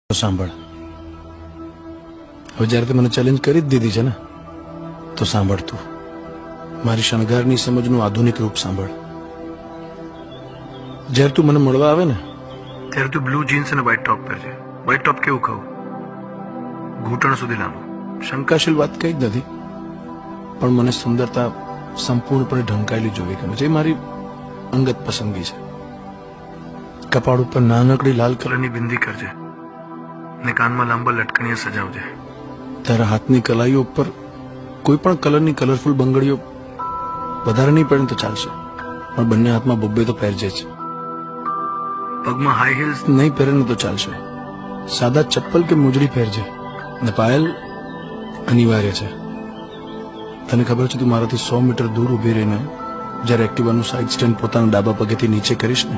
સાંભળ, હવે જ્યારે તે મને ચેલેન્જ કરી જ દીધી છે ને, તો સાંભળ તું મારી શણગારની સમજનું આધુનિક રૂપ સાંભળ. જ્યારે તું મને મળવા આવે ને ત્યારે તું બ્લુ જીન્સ અને વ્હાઇટ ટોપ પહેરજે. વ્હાઇટ ટોપ કેવું કહું, ઘૂંટણ સુધી લાંબુ. શંકાશીલ વાત કઈ જ નથી, પણ મને સુંદરતા સંપૂર્ણપણે ઢંકાયેલી જોવી ગમે છે. એ મારી અંગત પસંદગી છે. કપાળ ઉપર નાનકડી લાલ કલરની બિંદી કરજે ને કાનમાં લાંબા લટકણીયા સજાવજે. તારા હાથની કલાઈઓ ઉપર કોઈ પણ કલરની કલરફુલ બંગડીઓ વધારે નહીં પડે તો ચાલશે, પણ બંને હાથમાં બબ્બે તો પહેરજે જ. પગમાં હાઈ હીલ્સ નહીં પહેરે ને તો ચાલશે, સાદા ચપ્પલ કે મોજડી પહેરજે. ને પાયલ અનિવાર્ય છે. તને ખબર છે તું મારાથી 100 મીટર દૂર ઊભી રહીને જ્યારે એક્ટિવાનું સાઇડ સ્ટેન્ડ પોતાના ડાબા પગેથી નીચે કરીશ ને